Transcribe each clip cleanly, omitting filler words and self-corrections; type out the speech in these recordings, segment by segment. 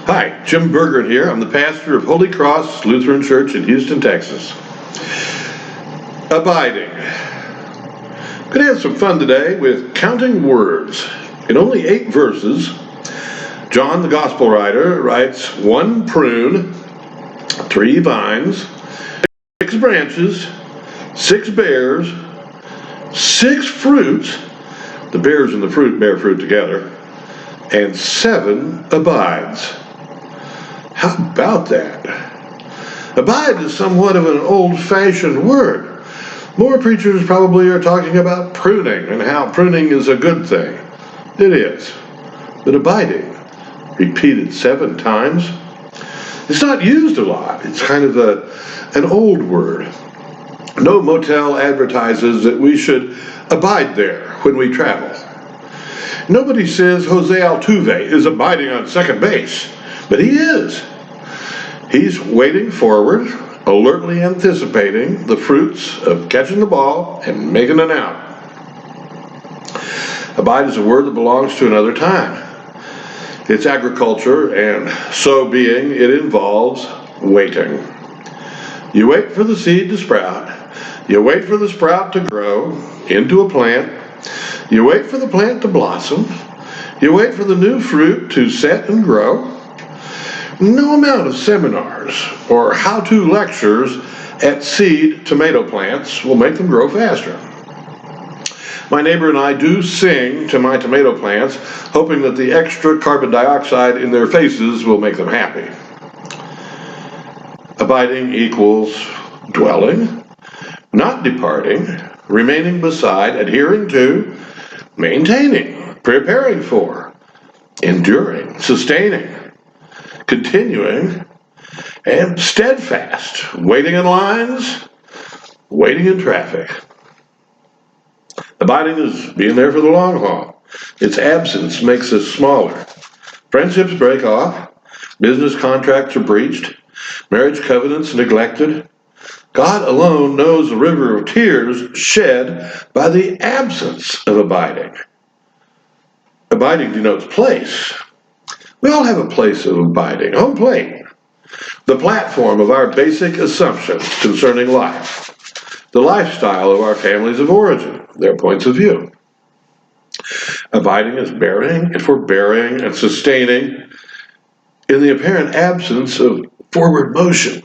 Hi, Jim Burgert here. I'm the pastor of Holy Cross Lutheran Church in Houston, Texas. Abiding. I'm going to have some fun today with counting words. In only 8 verses, John, the gospel writer, writes 1 prune, 3 vines, 6 branches, 6 bears, 6 fruits, the bears and the fruit bear fruit together, and 7 abides. How about that? Abide is somewhat of an old-fashioned word. More preachers probably are talking about pruning and how pruning is a good thing. It is. But abiding, repeated 7 times, it's not used a lot. It's kind of an old word. No motel advertises that we should abide there when we travel. Nobody says Jose Altuve is abiding on second base, but he is. He's waiting forward, alertly anticipating the fruits of catching the ball and making an out. Abide is a word that belongs to another time. It's agriculture, and so being, it involves waiting. You wait for the seed to sprout. You wait for the sprout to grow into a plant. You wait for the plant to blossom. You wait for the new fruit to set and grow. No amount of seminars or how-to lectures at seed tomato plants will make them grow faster. My neighbor and I do sing to my tomato plants, hoping that the extra carbon dioxide in their faces will make them happy. Abiding equals dwelling, not departing, remaining beside, adhering to, maintaining, preparing for, enduring, sustaining, continuing, and steadfast, waiting in lines, waiting in traffic. Abiding is being there for the long haul. Its absence makes us smaller. Friendships break off, business contracts are breached, marriage covenants neglected. God alone knows the river of tears shed by the absence of abiding. Abiding denotes place. We all have a place of abiding, home plate, the platform of our basic assumptions concerning life, the lifestyle of our families of origin, their points of view. Abiding is bearing and forbearing and sustaining in the apparent absence of forward motion.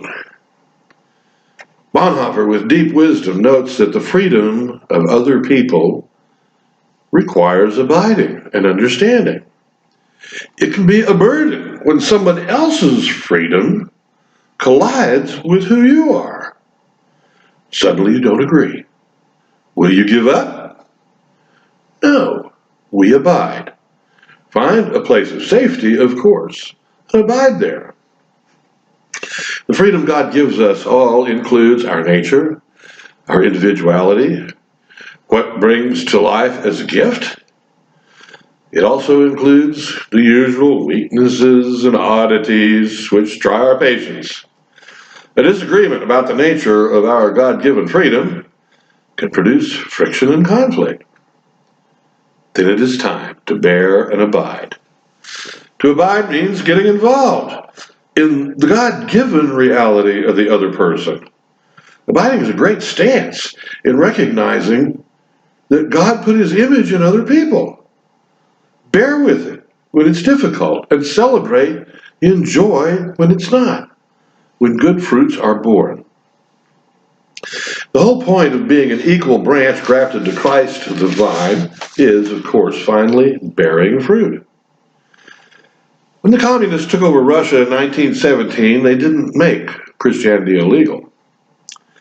Bonhoeffer, with deep wisdom, notes that the freedom of other people requires abiding and understanding. It can be a burden when someone else's freedom collides with who you are. Suddenly you don't agree. Will you give up? No, we abide. Find a place of safety, of course, and abide there. The freedom God gives us all includes our nature, our individuality, what brings to life as a gift. It also includes the usual weaknesses and oddities which try our patience. A disagreement about the nature of our God-given freedom can produce friction and conflict. Then it is time to bear and abide. To abide means getting involved in the God-given reality of the other person. Abiding is a great stance in recognizing that God put his image in other people. Bear with it when it's difficult and celebrate in joy when it's not, when good fruits are born. The whole point of being an equal branch grafted to Christ, the vine, is, of course, finally bearing fruit. When the communists took over Russia in 1917, they didn't make Christianity illegal.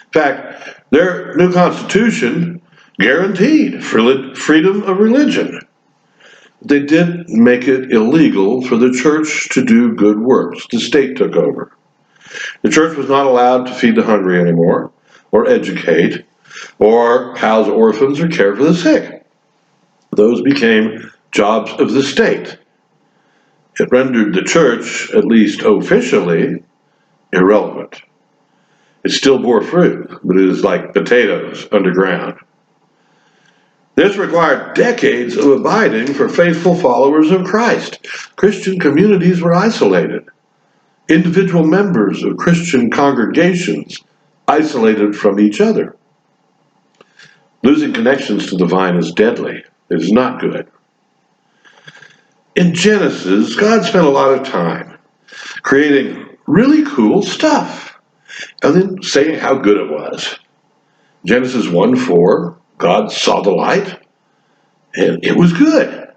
In fact, their new constitution guaranteed freedom of religion. They did make it illegal for the church to do good works. The state took over. The church was not allowed to feed the hungry anymore, or educate, or house orphans, or care for the sick. Those became jobs of the state. It rendered the church, at least officially, irrelevant. It still bore fruit, but it is like potatoes underground. This required decades of abiding for faithful followers of Christ. Christian communities were isolated. Individual members of Christian congregations isolated from each other. Losing connections to the vine is deadly. It is not good. In Genesis, God spent a lot of time creating really cool stuff and then saying how good it was. Genesis 1:4, God saw the light and it was good.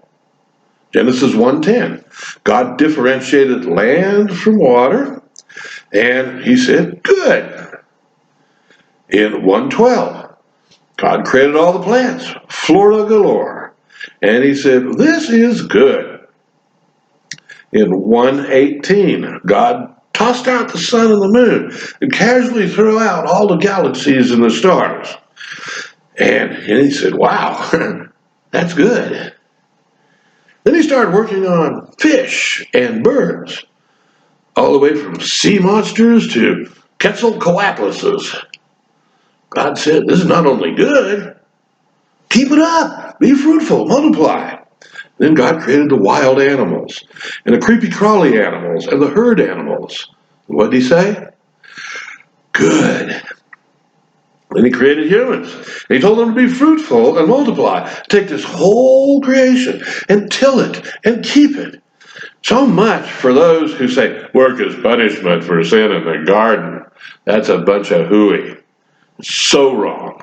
Genesis 1:10, God differentiated land from water and he said, good. In 1:12, God created all the plants, flora galore, and he said, this is good. In 1:18, God tossed out the sun and the moon and casually threw out all the galaxies and the stars. And he said, wow, that's good. Then he started working on fish and birds, all the way from sea monsters to Quetzalcoatluses. God said, this is not only good, keep it up, be fruitful, multiply. Then God created the wild animals, and the creepy crawly animals, and the herd animals. What did he say? Good. Then he created humans. And he told them to be fruitful and multiply. Take this whole creation and till it and keep it. So much for those who say, work is punishment for sin in the garden. That's a bunch of hooey. So wrong.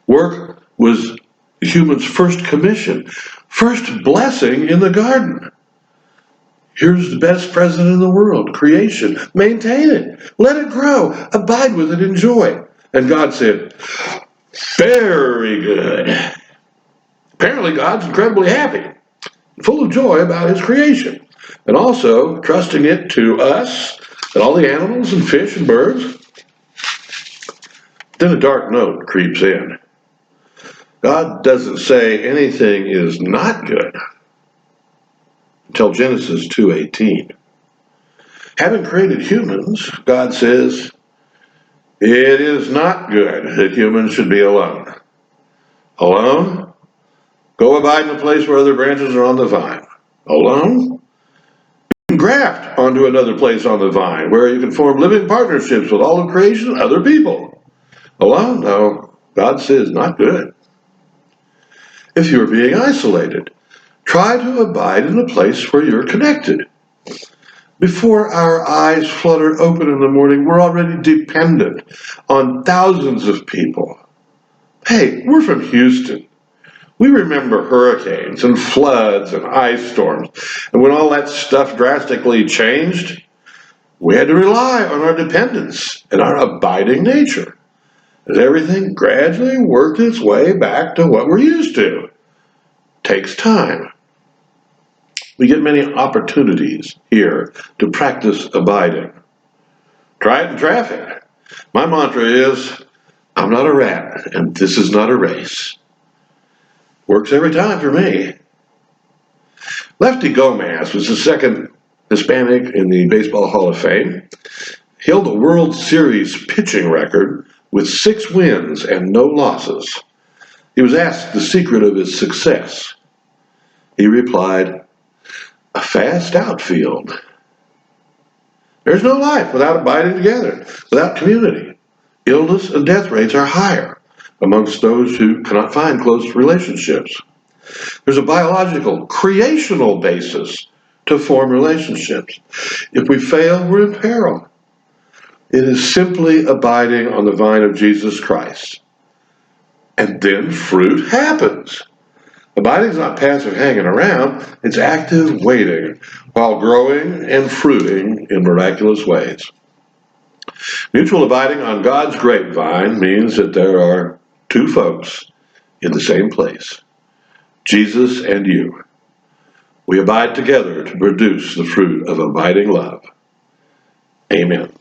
Work was humans' first commission, first blessing in the garden. Here's the best present in the world, creation. Maintain it. Let it grow. Abide with it. Enjoy. And God said, very good. Apparently God's incredibly happy, full of joy about his creation, and also trusting it to us and all the animals and fish and birds. Then a dark note creeps in. God doesn't say anything is not good until Genesis 2:18. Having created humans, God says, it is not good that humans should be alone. Alone? Go abide in a place where other branches are on the vine. Alone? You can graft onto another place on the vine where you can form living partnerships with all of creation and other people. Alone? No. God says not good. If you are being isolated, try to abide in a place where you're connected. Before our eyes flutter open in the morning, we're already dependent on thousands of people. Hey, we're from Houston. We remember hurricanes and floods and ice storms. And when all that stuff drastically changed, we had to rely on our dependence and our abiding nature as everything gradually worked its way back to what we're used to. Takes time. We get many opportunities here to practice abiding. Try it in traffic. My mantra is, I'm not a rat, and this is not a race. Works every time for me. Lefty Gomez was the second Hispanic in the Baseball Hall of Fame. He held a World Series pitching record with 6 wins and no losses. He was asked the secret of his success. He replied, a fast outfield. There's no life without abiding together, without community. Illness and death rates are higher amongst those who cannot find close relationships. There's a biological, creational basis to form relationships. If we fail, we're in peril. It is simply abiding on the vine of Jesus Christ. And then fruit happens. Abiding is not passive hanging around, it's active waiting while growing and fruiting in miraculous ways. Mutual abiding on God's grapevine means that there are 2 folks in the same place, Jesus and you. We abide together to produce the fruit of abiding love. Amen.